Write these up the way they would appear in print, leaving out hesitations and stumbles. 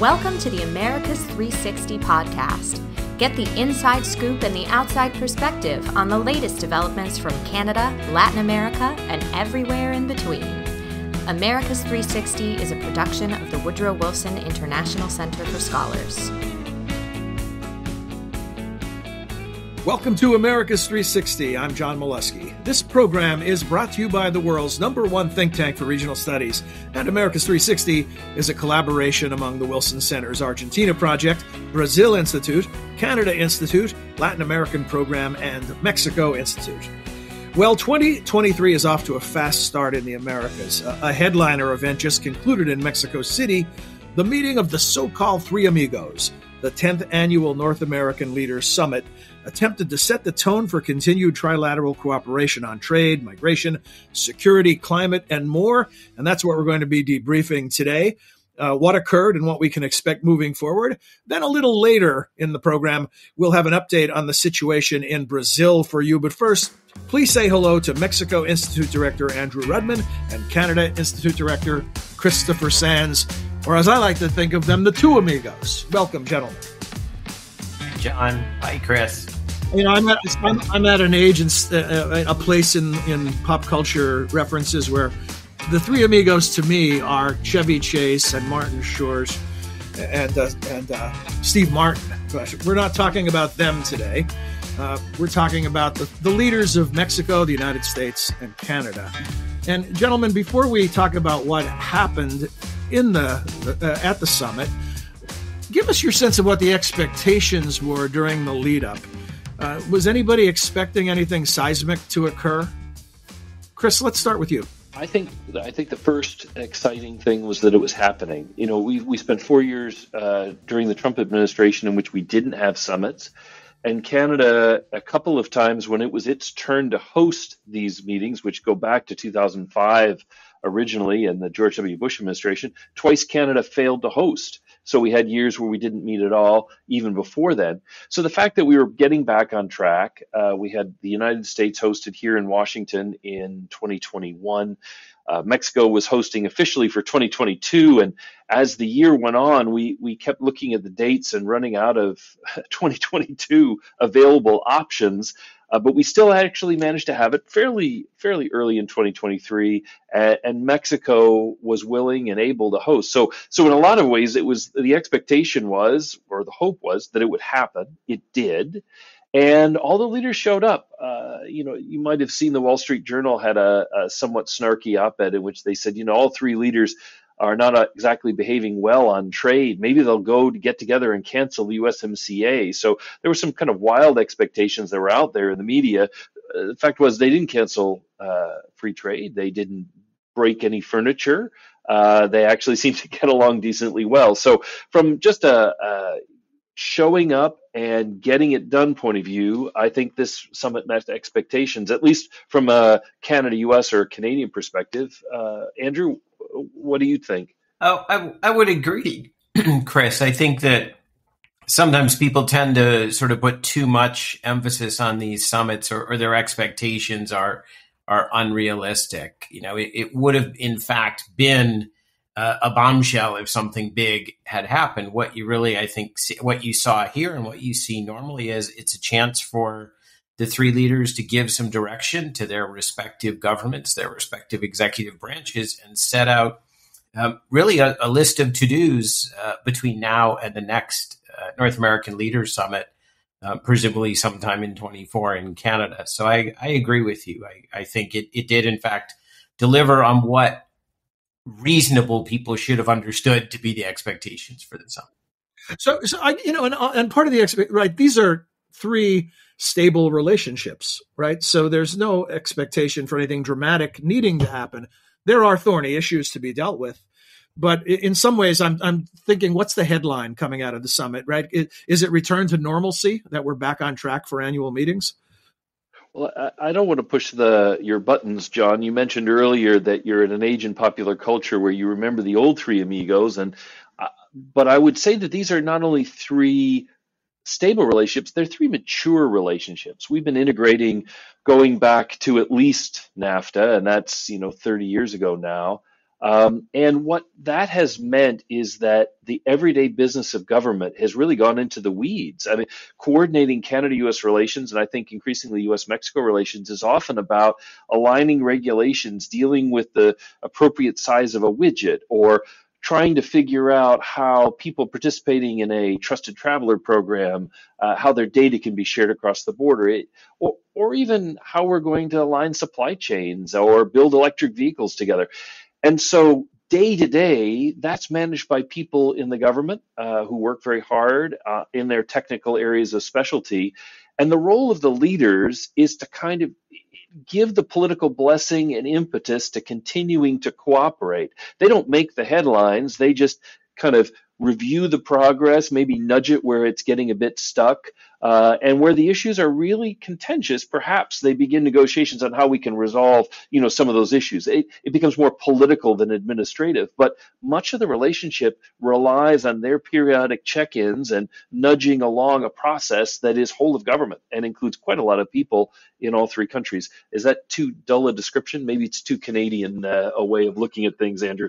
Welcome to the America's 360 podcast. Get the inside scoop and the outside perspective on the latest developments from Canada, Latin America, and everywhere in between. America's 360 is a production of the Woodrow Wilson International Center for Scholars. Welcome to America's 360. I'm John Molesky. This program is brought to you by the world's #1 think tank for regional studies, and America's 360 is a collaboration among the Wilson Center's Argentina Project, Brazil Institute, Canada Institute, Latin American Program, and Mexico Institute. Well, 2023 is off to a fast start in the Americas. A headliner event just concluded in Mexico City, the meeting of the so-called Three Amigos, the 10th annual North American Leaders Summit, attempted to set the tone for continued trilateral cooperation on trade, migration, security, climate, and more. And that's what we're going to be debriefing today. What occurred and what we can expect moving forward. Then a little later in the program, we'll have an update on the situation in Brazil for you. But first, please say hello to Mexico Institute Director Andrew Rudman and Canada Institute Director Christopher Sands, or as I like to think of them, the Two Amigos. Welcome, gentlemen. John. Hi, Chris. You know, I'm at an age and a place in pop culture references where the Three Amigos to me are Chevy Chase and Martin Short and Steve Martin. But we're not talking about them today. We're talking about the leaders of Mexico, the United States, and Canada. And gentlemen, before we talk about what happened in at the summit, give us your sense of what the expectations were during the lead-up. Was anybody expecting anything seismic to occur? Chris, let's start with you. I think the first exciting thing was that it was happening. You know, we spent 4 years during the Trump administration in which we didn't have summits, and Canada, a couple of times when it was its turn to host these meetings, which go back to 2005 originally and the George W. Bush administration, twice Canada failed to host. So we had years where we didn't meet at all, even before then. So the fact that we were getting back on track, we had the United States hosted here in Washington in 2021. Mexico was hosting officially for 2022. And as the year went on, we kept looking at the dates and running out of 2022 available options. But we still actually managed to have it fairly early in 2023, and Mexico was willing and able to host. So in a lot of ways, it was the expectation was, or the hope was, that it would happen. It did, and all the leaders showed up. You might have seen the Wall Street Journal had a somewhat snarky op-ed in which they said, all three leaders are not exactly behaving well on trade. Maybe they'll go to get together and cancel the USMCA. So there were some kind of wild expectations that were out there in the media. The fact was they didn't cancel free trade. They didn't break any furniture. They actually seemed to get along decently well. So from just a showing up and getting it done point of view, I think this summit met expectations, at least from a Canada-US or Canadian perspective. Andrew, what do you think? Oh, I would agree, Chris. I think that sometimes people tend to sort of put too much emphasis on these summits, or their expectations are unrealistic. It would have, in fact, been a bombshell if something big had happened. What you really, I think, what you saw here and what you see normally is it's a chance for the three leaders to give some direction to their respective governments, their respective executive branches, and set out really a list of to-dos between now and the next North American Leaders Summit, presumably sometime in 24 in Canada. So I agree with you. I think it did, in fact, deliver on what reasonable people should have understood to be the expectations for the summit. So and part of the right, these are three stable relationships, right? So there's no expectation for anything dramatic needing to happen. There are thorny issues to be dealt with, but in some ways, I'm thinking, what's the headline coming out of the summit, right? Is it return to normalcy, that we're back on track for annual meetings? Well, I don't want to push your buttons, John. You mentioned earlier that you're in an age in popular culture where you remember the old Three Amigos, but I would say that these are not only three stable relationships, they're three mature relationships. We've been integrating going back to at least NAFTA, and that's 30 years ago now. And what that has meant is that the everyday business of government has really gone into the weeds. I mean, coordinating Canada-U.S. relations, and I think increasingly U.S.-Mexico relations, is often about aligning regulations, dealing with the appropriate size of a widget, or trying to figure out how people participating in a trusted traveler program, how their data can be shared across the border, or even how we're going to align supply chains or build electric vehicles together. And so day to day, that's managed by people in the government who work very hard in their technical areas of specialty. And the role of the leaders is to kind of give the political blessing and impetus to continuing to cooperate. They don't make the headlines. They just kind of review the progress, maybe nudge it where it's getting a bit stuck, and where the issues are really contentious, perhaps they begin negotiations on how we can resolve, some of those issues. It becomes more political than administrative, but much of the relationship relies on their periodic check-ins and nudging along a process that is whole of government and includes quite a lot of people in all three countries. Is that too dull a description? Maybe it's too Canadian a way of looking at things, Andrew.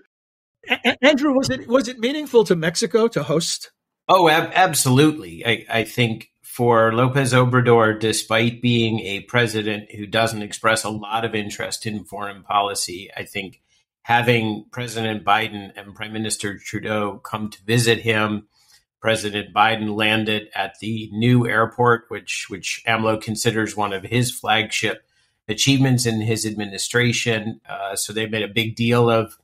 Andrew, was it meaningful to Mexico to host? Oh, absolutely. I think for López Obrador, despite being a president who doesn't express a lot of interest in foreign policy, I think having President Biden and Prime Minister Trudeau come to visit him, President Biden landed at the new airport, which AMLO considers one of his flagship achievements in his administration. So they made a big deal of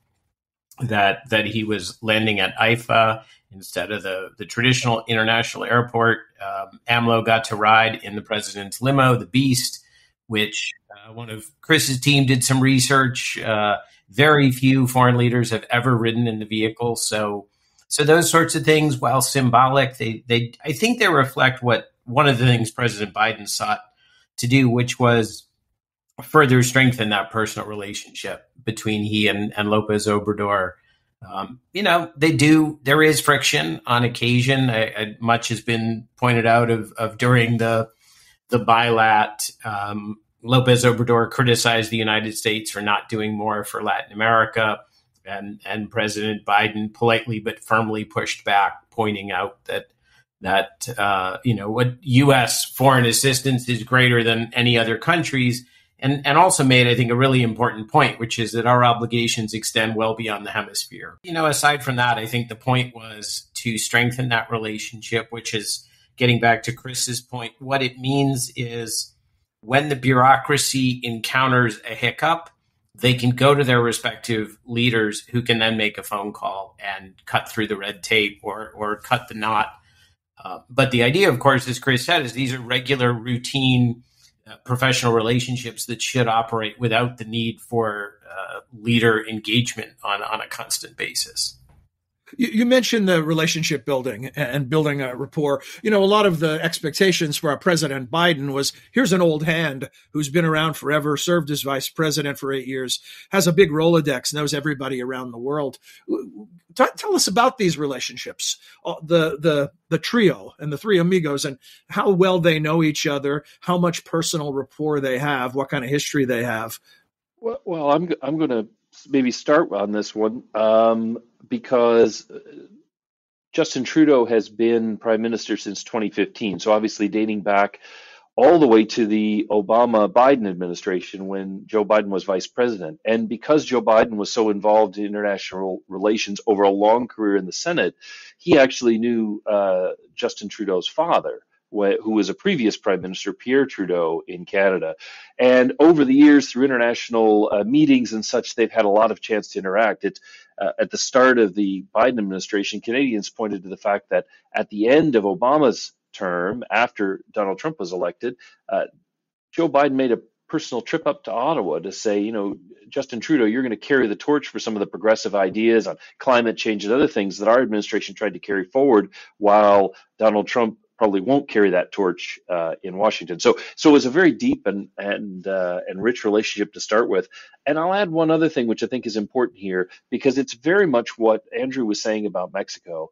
that he was landing at IFA instead of the traditional international airport. AMLO got to ride in the president's limo, the Beast, which one of Chris's team did some research. Very few foreign leaders have ever ridden in the vehicle. So those sorts of things, while symbolic, I think they reflect what one of the things President Biden sought to do, which was further strengthen that personal relationship between he and López Obrador. There is friction on occasion. Much has been pointed out of during the bilat. López Obrador criticized the United States for not doing more for Latin America, and President Biden politely but firmly pushed back, pointing out that what U.S. foreign assistance is greater than any other country's. And also made, I think, a really important point, which is that our obligations extend well beyond the hemisphere. Aside from that, I think the point was to strengthen that relationship, which is getting back to Chris's point. What it means is when the bureaucracy encounters a hiccup, they can go to their respective leaders who can then make a phone call and cut through the red tape or cut the knot. But the idea, of course, as Chris said, is these are regular, routine professional relationships that should operate without the need for leader engagement on a constant basis. You mentioned the relationship building and building a rapport. A lot of the expectations for our President Biden was, here's an old hand who's been around forever, served as vice president for 8 years, has a big Rolodex, knows everybody around the world. Tell us about these relationships, the trio and the three amigos, and how well they know each other, how much personal rapport they have, what kind of history they have. Well, I'm going to maybe start on this one because Justin Trudeau has been prime minister since 2015. So obviously dating back all the way to the Obama-Biden administration when Joe Biden was vice president. And because Joe Biden was so involved in international relations over a long career in the Senate, he actually knew Justin Trudeau's father, who was a previous prime minister, Pierre Trudeau, in Canada. And over the years, through international meetings and such, they've had a lot of chance to interact. At the start of the Biden administration, Canadians pointed to the fact that at the end of Obama's term, after Donald Trump was elected, Joe Biden made a personal trip up to Ottawa to say, Justin Trudeau, you're going to carry the torch for some of the progressive ideas on climate change and other things that our administration tried to carry forward, while Donald Trump probably won't carry that torch in Washington. So it was a very deep and rich relationship to start with. And I'll add one other thing, which I think is important here, because it's very much what Andrew was saying about Mexico.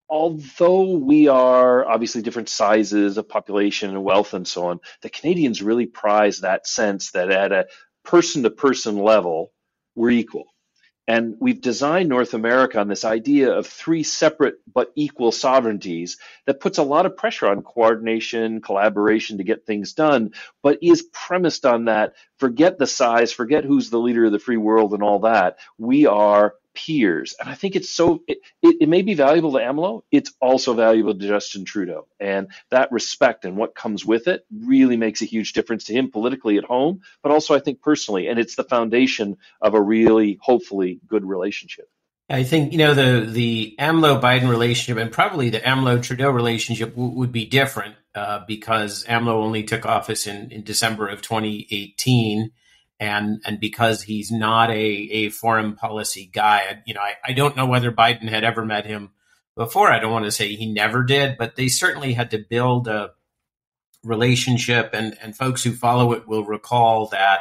Although we are obviously different sizes of population and wealth and so on, the Canadians really prize that sense that at a person-to-person level, we're equal. And we've designed North America on this idea of three separate but equal sovereignties that puts a lot of pressure on coordination, collaboration to get things done, but is premised on that. Forget the size, forget who's the leader of the free world and all that. We are peers. And I think it may be valuable to AMLO. It's also valuable to Justin Trudeau. And that respect and what comes with it really makes a huge difference to him politically at home, but also I think personally. And it's the foundation of a really, hopefully, good relationship. I think, the AMLO-Biden relationship and probably the AMLO-Trudeau relationship would be different because AMLO only took office in December of 2018. And because he's not a foreign policy guy, I don't know whether Biden had ever met him before. I don't want to say he never did, but they certainly had to build a relationship. And folks who follow it will recall that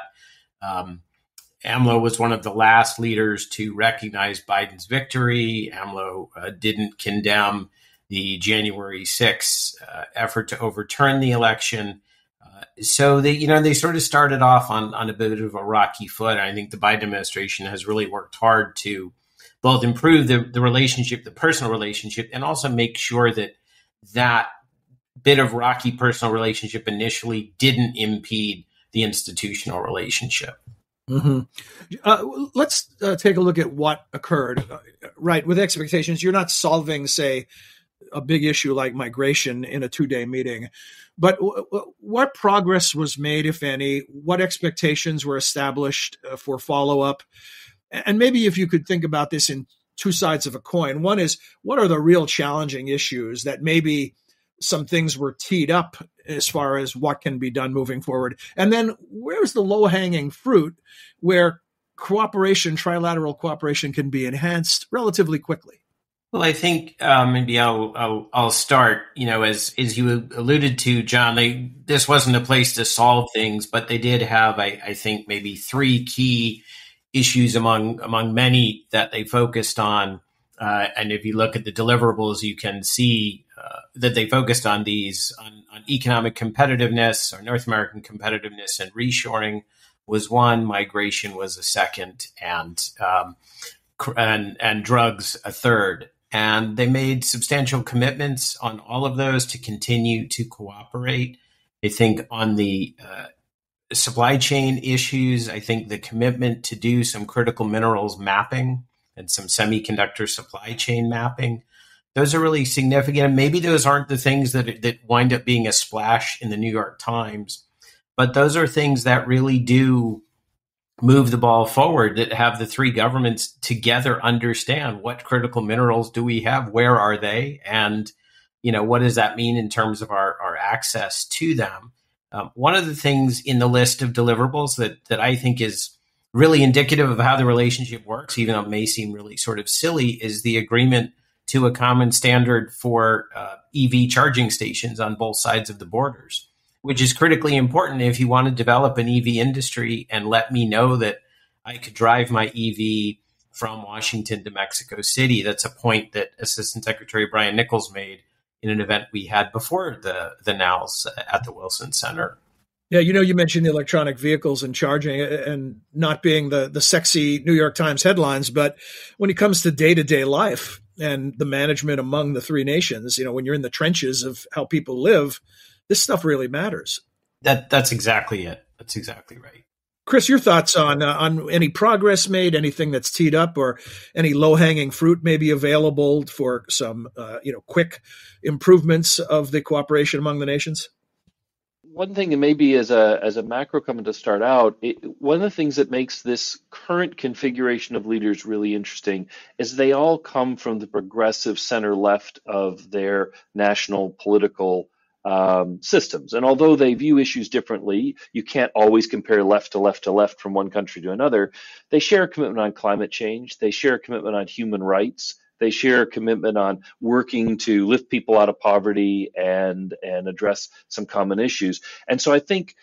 AMLO was one of the last leaders to recognize Biden's victory. AMLO didn't condemn the January 6th effort to overturn the election. So they sort of started off on a bit of a rocky foot. I think the Biden administration has really worked hard to both improve the relationship, the personal relationship, and also make sure that bit of rocky personal relationship initially didn't impede the institutional relationship. Mm-hmm. Let's take a look at what occurred. Right, with expectations, you're not solving, say, a big issue like migration in a 2-day meeting. But what progress was made, if any? What expectations were established for follow-up? And maybe if you could think about this in two sides of a coin. One is, what are the real challenging issues that maybe some things were teed up as far as what can be done moving forward? And then where's the low-hanging fruit where cooperation, trilateral cooperation, can be enhanced relatively quickly? Well, I think maybe I'll start. As you alluded to, John, this wasn't a place to solve things, but they did have, I think, maybe three key issues among many that they focused on. And if you look at the deliverables, you can see that they focused on these on economic competitiveness, or North American competitiveness, and reshoring was one, migration was a second, and drugs a third. And they made substantial commitments on all of those to continue to cooperate. I think on the supply chain issues, I think the commitment to do some critical minerals mapping and some semiconductor supply chain mapping, those are really significant. And maybe those aren't the things that wind up being a splash in the New York Times, but those are things that really do move the ball forward, that have the three governments together understand what critical minerals do we have, where are they, and what does that mean in terms of our access to them. One of the things in the list of deliverables that I think is really indicative of how the relationship works, even though it may seem really sort of silly, is the agreement to a common standard for EV charging stations on both sides of the borders, which is critically important if you want to develop an EV industry and let me know that I could drive my EV from Washington to Mexico City. That's a point that Assistant Secretary Brian Nichols made in an event we had before the NALS at the Wilson Center. Yeah, you mentioned the electronic vehicles and charging and not being the sexy New York Times headlines, but when it comes to day-to-day life and the management among the three nations, when you're in the trenches of how people live, this stuff really matters. That's exactly it. That's exactly right. Chris, your thoughts on any progress made, anything that's teed up, or any low-hanging fruit maybe available for some quick improvements of the cooperation among the nations? One thing, and maybe as a macro comment to start out, one of the things that makes this current configuration of leaders really interesting is they all come from the progressive center left of their national political systems. And although they view issues differently, you can't always compare left to left to left from one country to another. They share a commitment on climate change. They share a commitment on human rights. They share a commitment on working to lift people out of poverty and address some common issues. And so I think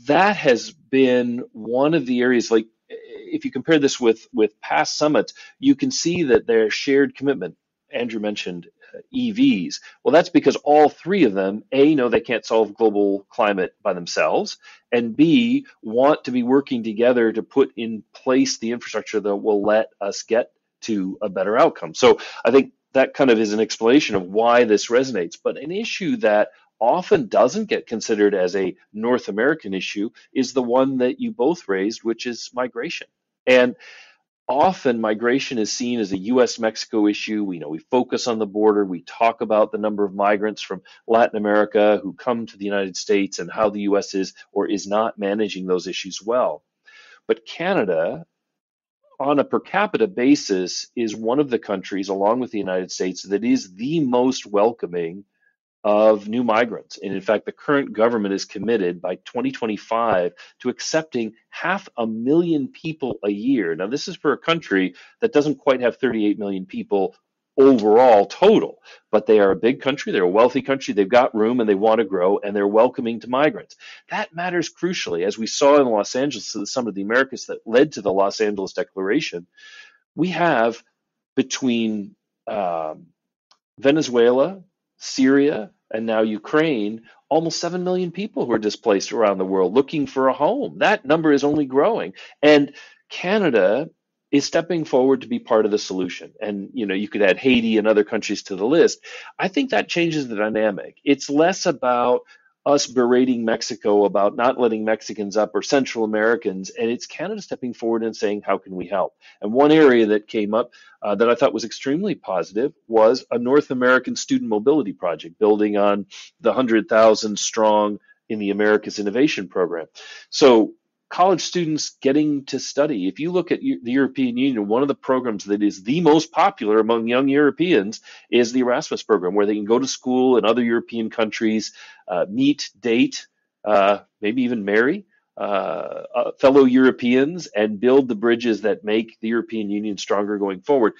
that has been one of the areas, like if you compare this with past summits, you can see that their shared commitment, Andrew mentioned EVs. Well, that's because all three of them, A, know they can't solve global climate by themselves, and B, want to be working together to put in place the infrastructure that will let us get to a better outcome. So I think that kind of is an explanation of why this resonates. But an issue that often doesn't get considered as a North American issue is the one that you both raised, which is migration. And often migration is seen as a U.S.-Mexico issue. We focus on the border. We talk about the number of migrants from Latin America who come to the United States and how the U.S. is or is not managing those issues well. But Canada, on a per capita basis, is one of the countries, along with the United States, that is the most welcoming of new migrants. And in fact, the current government is committed by 2025 to accepting 500,000 people a year. Now, this is for a country that doesn't quite have 38 million people overall total, but they are a big country, they're a wealthy country, they've got room and they want to grow, and they're welcoming to migrants. That matters crucially. As we saw in Los Angeles at the Summit of the Americas that led to the Los Angeles Declaration, we have between Venezuela, Syria, and now Ukraine, almost 7 million people who are displaced around the world looking for a home. That number is only growing. And Canada is stepping forward to be part of the solution. And, you could add Haiti and other countries to the list. I think that changes the dynamic. It's less about us berating Mexico about not letting Mexicans up or Central Americans, and it's Canada stepping forward and saying, how can we help? And one area that came up that I thought was extremely positive was a North American student mobility project, building on the 100,000 strong in the Americas Innovation Program. So college students getting to study. If you look at the European Union, one of the programs that is the most popular among young Europeans is the Erasmus program, where they can go to school in other European countries, meet, date, maybe even marry fellow Europeans and build the bridges that make the European Union stronger going forward.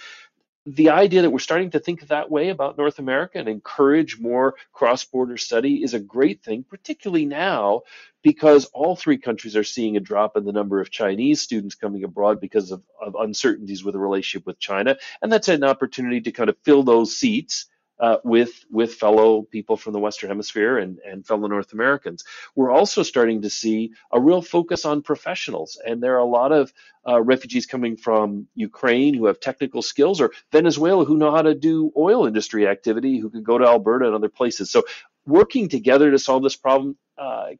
The idea that we're starting to think that way about North America and encourage more cross-border study is a great thing, particularly now because all three countries are seeing a drop in the number of Chinese students coming abroad because of uncertainties with the relationship with China. And that's an opportunity to kind of fill those seats with fellow people from the Western Hemisphere and fellow North Americans. We're also starting to see a real focus on professionals. And there are a lot of refugees coming from Ukraine who have technical skills, or Venezuela who know how to do oil industry activity, who could go to Alberta and other places. So working together to solve this problem,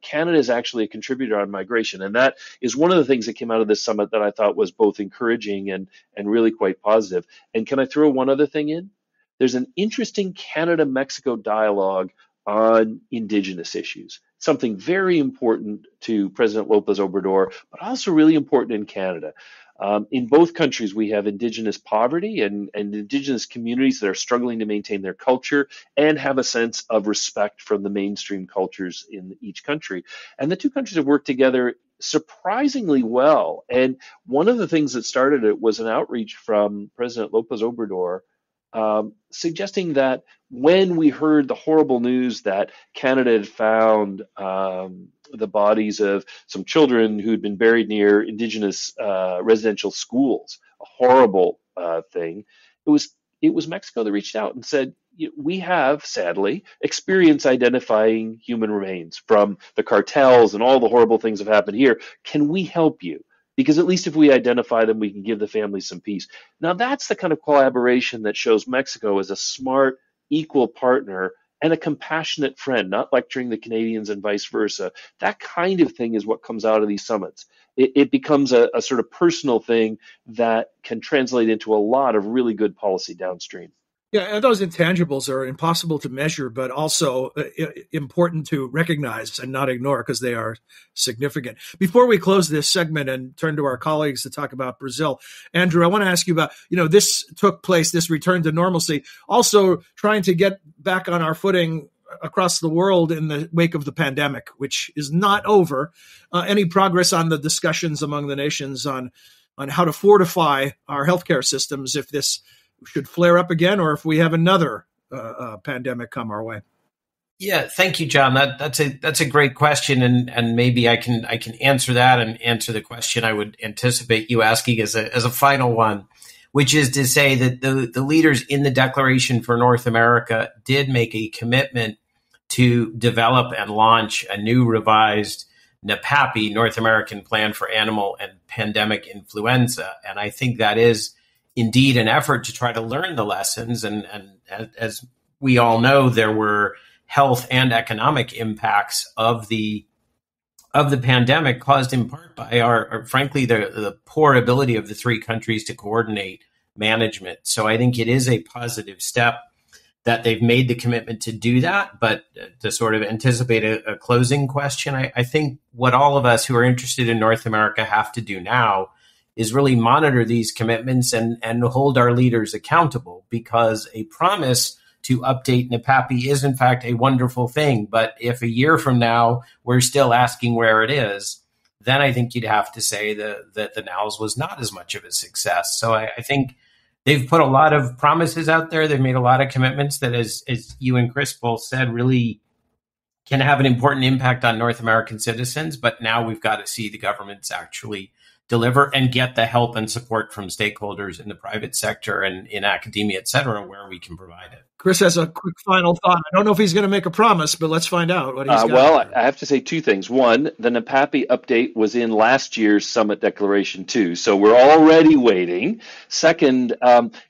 Canada is actually a contributor on migration. And that is one of the things that came out of this summit that I thought was both encouraging and really quite positive. And can I throw one other thing in? There's an interesting Canada-Mexico dialogue on indigenous issues, something very important to President Lopez Obrador, but also really important in Canada. In both countries, we have indigenous poverty and indigenous communities that are struggling to maintain their culture and have a sense of respect from the mainstream cultures in each country. And the two countries have worked together surprisingly well. And one of the things that started it was an outreach from President Lopez Obrador suggesting that when we heard the horrible news that Canada had found the bodies of some children who'd been buried near Indigenous residential schools, a horrible thing, it was Mexico that reached out and said, we have, sadly, experience identifying human remains from the cartels and all the horrible things that have happened here. Can we help you? Because at least if we identify them, we can give the families some peace. Now, that's the kind of collaboration that shows Mexico as a smart, equal partner and a compassionate friend, not lecturing the Canadians and vice versa. That kind of thing is what comes out of these summits. It becomes a sort of personal thing that can translate into a lot of really good policy downstream. Yeah, and those intangibles are impossible to measure, but also important to recognize and not ignore because they are significant. Before we close this segment and turn to our colleagues to talk about Brazil, Andrew, I want to ask you about, this took place, this return to normalcy, also trying to get back on our footing across the world in the wake of the pandemic, which is not over. Any progress on the discussions among the nations on how to fortify our healthcare systems if this should flare up again, or if we have another pandemic come our way? Yeah, thank you, John. That's a great question, and maybe I can answer that and answer the question I would anticipate you asking as a final one. which is to say that the leaders in the Declaration for North America did make a commitment to develop and launch a new revised NAPAPI, North American Plan for Animal and Pandemic Influenza. And I think that is indeed an effort to try to learn the lessons. And as we all know, there were health and economic impacts of the pandemic caused in part by our frankly, the poor ability of the three countries to coordinate management. So I think it is a positive step that they've made the commitment to do that. But to sort of anticipate a closing question, I think what all of us who are interested in North America have to do now is really monitor these commitments and hold our leaders accountable, because a promise to update NAPAPI is in fact a wonderful thing. But if a year from now we're still asking where it is, then I think you'd have to say that the NOWS was not as much of a success. So I think they've put a lot of promises out there. They've made a lot of commitments that, as you and Chris both said, really can have an important impact on North American citizens. But now we've got to see the governments actually deliver and get the help and support from stakeholders in the private sector and in academia, et cetera, where we can provide it. Chris has a quick final thought. I don't know if he's going to make a promise, but let's find out what he's got. Well, I have to say two things. One, the NAPAPI update was in last year's summit declaration too, so we're already waiting. Second,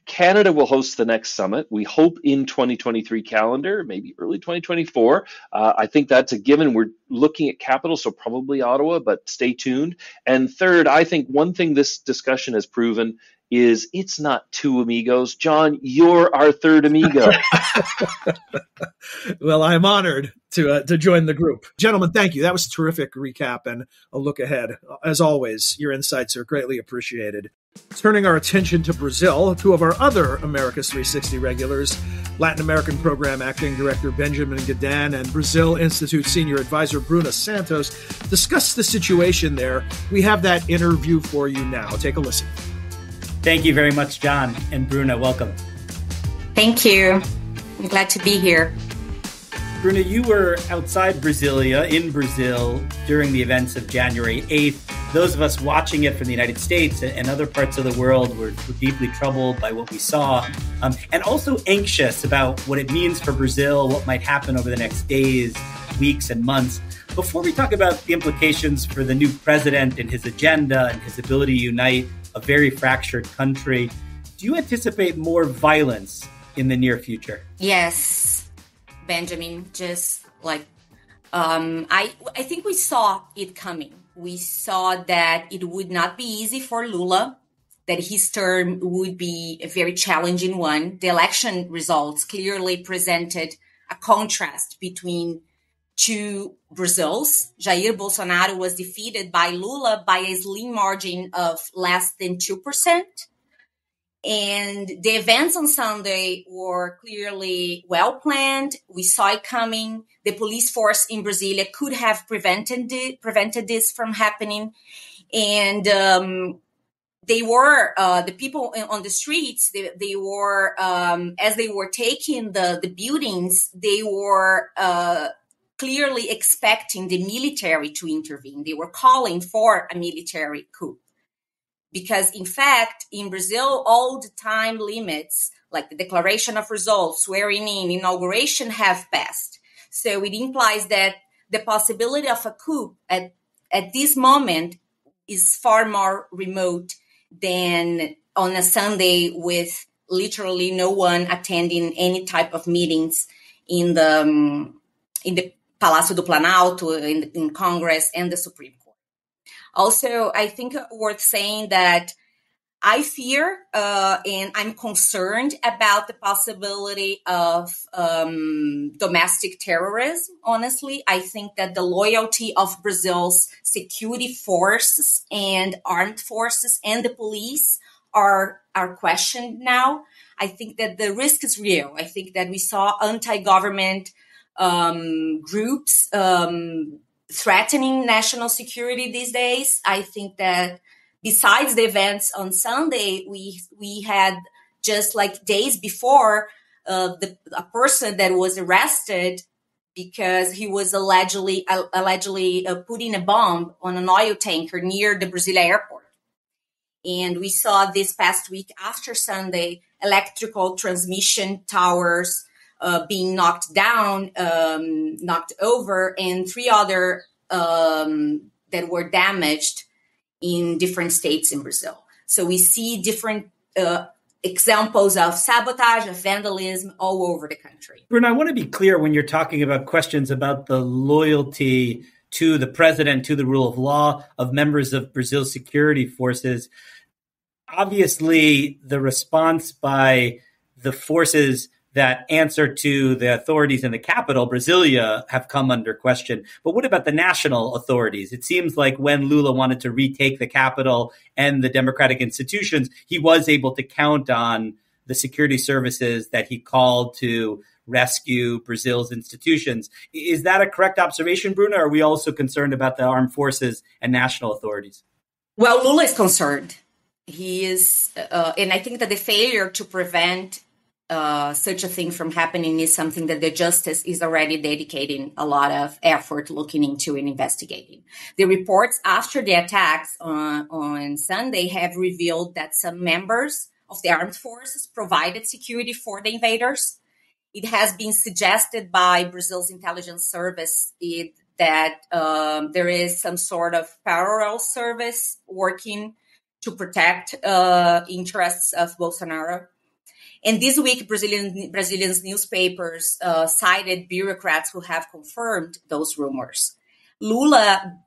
Canada will host the next summit. We hope in 2023 calendar, maybe early 2024. I think that's a given. We're looking at capital, so probably Ottawa, but stay tuned. And third, I think one thing this discussion has proven is it's not two amigos. John, you're our third amigo. Well, I'm honored to join the group. Gentlemen, thank you. That was a terrific recap and a look ahead. As always, your insights are greatly appreciated. Turning our attention to Brazil, two of our other America's 360 regulars, Latin American Program Acting Director Benjamin Gadan and Brazil Institute Senior Advisor Bruna Santos, discuss the situation there. We have that interview for you now. Take a listen. Thank you very much, John, and Bruna. Welcome. Thank you. I'm glad to be here. Bruna, you were outside Brasília, in Brazil, during the events of January 8th. Those of us watching it from the United States and other parts of the world were deeply troubled by what we saw, and also anxious about what it means for Brazil, what might happen over the next days, weeks, and months. Before we talk about the implications for the new president and his agenda and his ability to unite a very fractured country, do you anticipate more violence in the near future? Yes, Benjamin, just like I think we saw it coming. We saw that it would not be easy for Lula, that his term would be a very challenging one. The election results clearly presented a contrast between two Brazils. Jair Bolsonaro was defeated by Lula by a slim margin of less than 2%. And the events on Sunday were clearly well planned. We saw it coming. The police force in Brasília could have prevented this from happening. And they were, the people on the streets, they were, as they were taking the buildings, they were clearly expecting the military to intervene. They were calling for a military coup. Because, in fact, in Brazil, all the time limits, like the declaration of results, swearing in, inauguration, have passed. So it implies that the possibility of a coup at this moment is far more remote than on a Sunday with literally no one attending any type of meetings in the Palácio do Planalto, in Congress and the Supreme Court. Also, I think worth saying that I fear and I'm concerned about the possibility of domestic terrorism, honestly. I think that the loyalty of Brazil's security forces and armed forces and the police are questioned now. I think that the risk is real. I think that we saw anti-government groups threatening national security these days. I think that besides the events on Sunday, we had just like days before a person that was arrested because he was allegedly putting a bomb on an oil tanker near the Brasília airport. And we saw this past week after Sunday, electrical transmission towers being knocked down, knocked over, and 3 other that were damaged in different states in Brazil. So we see different examples of sabotage, of vandalism all over the country. Bruno, I want to be clear when you're talking about questions about the loyalty to the president, to the rule of law of members of Brazil's security forces. Obviously, the response by the forces that answer to the authorities in the capital, Brasilia, have come under question. But what about the national authorities? It seems like when Lula wanted to retake the capital and the democratic institutions, he was able to count on the security services that he called to rescue Brazil's institutions. Is that a correct observation, Bruno? Or are we also concerned about the armed forces and national authorities? Well, Lula is concerned. He is, and I think that the failure to prevent such a thing from happening is something that the justice is already dedicating a lot of effort looking into and investigating. The reports after the attacks on Sunday have revealed that some members of the armed forces provided security for the invaders. It has been suggested by Brazil's intelligence service that there is some sort of parallel service working to protect interests of Bolsonaro. And this week, Brazilian newspapers cited bureaucrats who have confirmed those rumors. Lula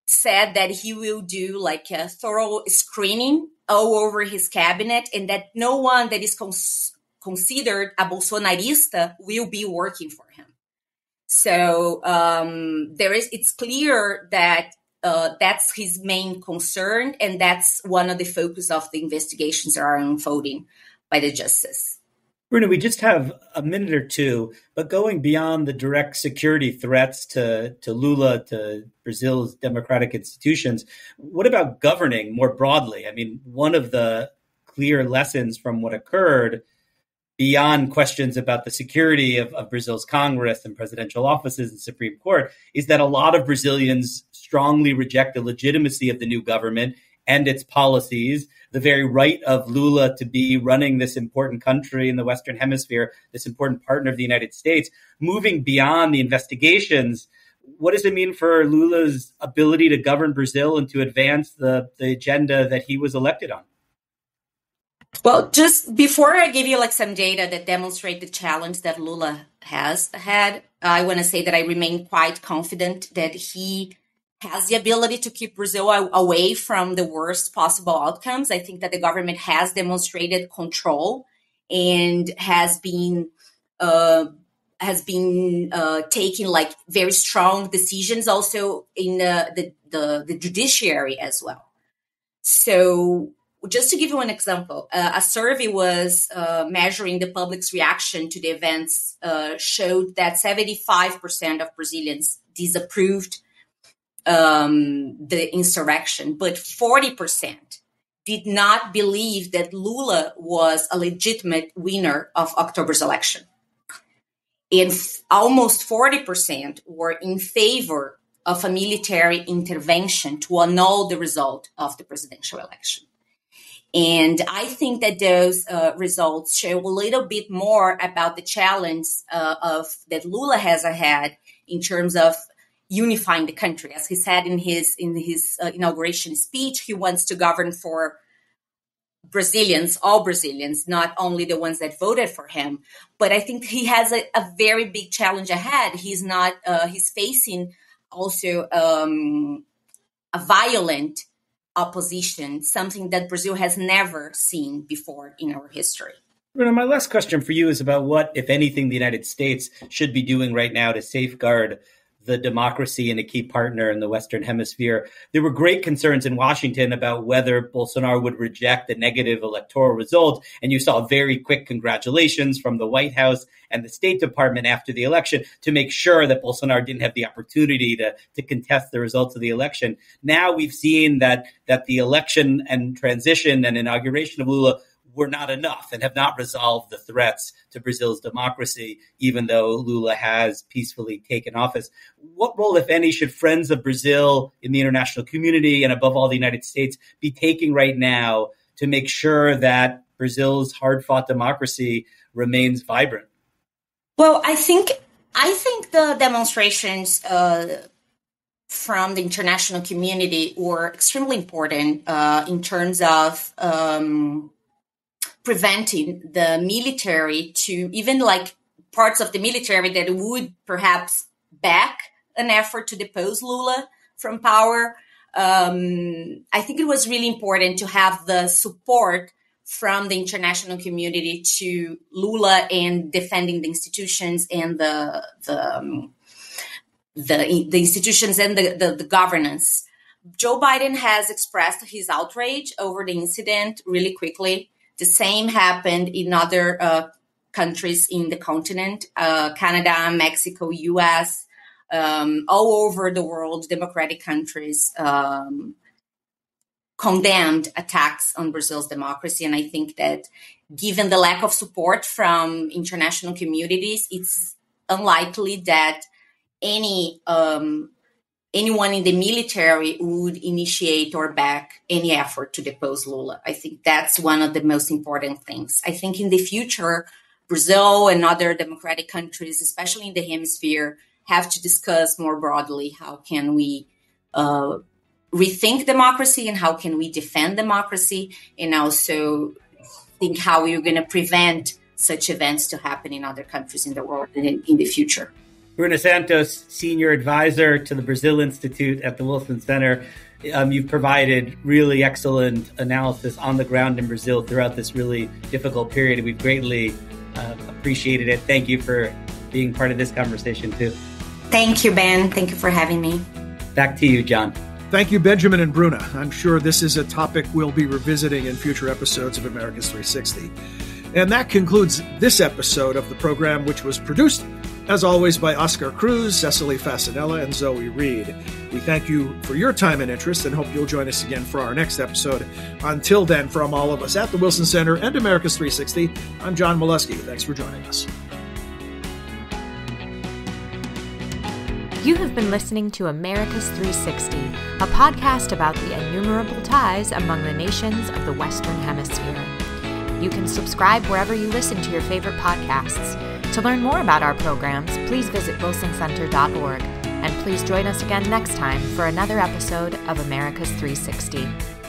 said that he will do like a thorough screening all over his cabinet and that no one that is considered a Bolsonarista will be working for him. So it's clear that that's his main concern, and that's one of the focus of the investigations that are unfolding by the justice. Bruno, we just have a minute or two, but going beyond the direct security threats to Lula, to Brazil's democratic institutions, what about governing more broadly? I mean, one of the clear lessons from what occurred beyond questions about the security of Brazil's Congress and presidential offices and Supreme Court is that a lot of Brazilians strongly reject the legitimacy of the new government and its policies, the very right of Lula to be running this important country in the Western Hemisphere, this important partner of the United States. Moving beyond the investigations, what does it mean for Lula's ability to govern Brazil and to advance the agenda that he was elected on? Well, just before I give you like some data that demonstrate the challenge that Lula has had, I want to say that I remain quite confident that he has the ability to keep Brazil away from the worst possible outcomes. I think that the government has demonstrated control and has been taking like very strong decisions also in the judiciary as well. So just to give you an example, a survey was measuring the public's reaction to the events showed that 75% of Brazilians disapproved the insurrection, but 40% did not believe that Lula was a legitimate winner of October's election. And almost 40% were in favor of a military intervention to annul the result of the presidential election. And I think that those results show a little bit more about the challenge that Lula has ahead in terms of unifying the country. As he said in his inauguration speech, he wants to govern for Brazilians, all Brazilians, not only the ones that voted for him. But I think he has a very big challenge ahead. He's facing also a violent opposition, something that Brazil has never seen before in our history. Bruno, my last question for you is about what, if anything, the United States should be doing right now to safeguard the democracy and a key partner in the Western Hemisphere. There were great concerns in Washington about whether Bolsonaro would reject the negative electoral result. And you saw very quick congratulations from the White House and the State Department after the election to make sure that Bolsonaro didn't have the opportunity to contest the results of the election. Now we've seen that the election and transition and inauguration of Lula were not enough and have not resolved the threats to Brazil's democracy, even though Lula has peacefully taken office. What role, if any, should friends of Brazil in the international community and above all the United States be taking right now to make sure that Brazil's hard-fought democracy remains vibrant? Well, I think the demonstrations from the international community were extremely important in terms of preventing the military to, even like parts of the military that would perhaps back an effort to depose Lula from power. I think it was really important to have the support from the international community to Lula and defending the institutions and the institutions and the governance. Joe Biden has expressed his outrage over the incident really quickly. The same happened in other countries in the continent, Canada, Mexico, US, all over the world, democratic countries condemned attacks on Brazil's democracy. And I think that given the lack of support from international communities, it's unlikely that anyone in the military would initiate or back any effort to depose Lula. I think that's one of the most important things. I think in the future, Brazil and other democratic countries, especially in the hemisphere, have to discuss more broadly how can we rethink democracy and how can we defend democracy, and also think how we're going to prevent such events to happen in other countries in the world in the future. Bruna Santos, Senior Advisor to the Brazil Institute at the Wilson Center. You've provided really excellent analysis on the ground in Brazil throughout this really difficult period. We've greatly appreciated it. Thank you for being part of this conversation, too. Thank you, Ben. Thank you for having me. Back to you, John. Thank you, Benjamin and Bruna. I'm sure this is a topic we'll be revisiting in future episodes of America's 360. And that concludes this episode of the program, which was produced, as always, by Oscar Cruz, Cecily Fasanella, and Zoe Reed. We thank you for your time and interest and hope you'll join us again for our next episode. Until then, from all of us at the Wilson Center and America's 360, I'm John Molesky. Thanks for joining us. You have been listening to America's 360, a podcast about the innumerable ties among the nations of the Western Hemisphere. You can subscribe wherever you listen to your favorite podcasts. To learn more about our programs, please visit wilsoncenter.org. And please join us again next time for another episode of America's 360.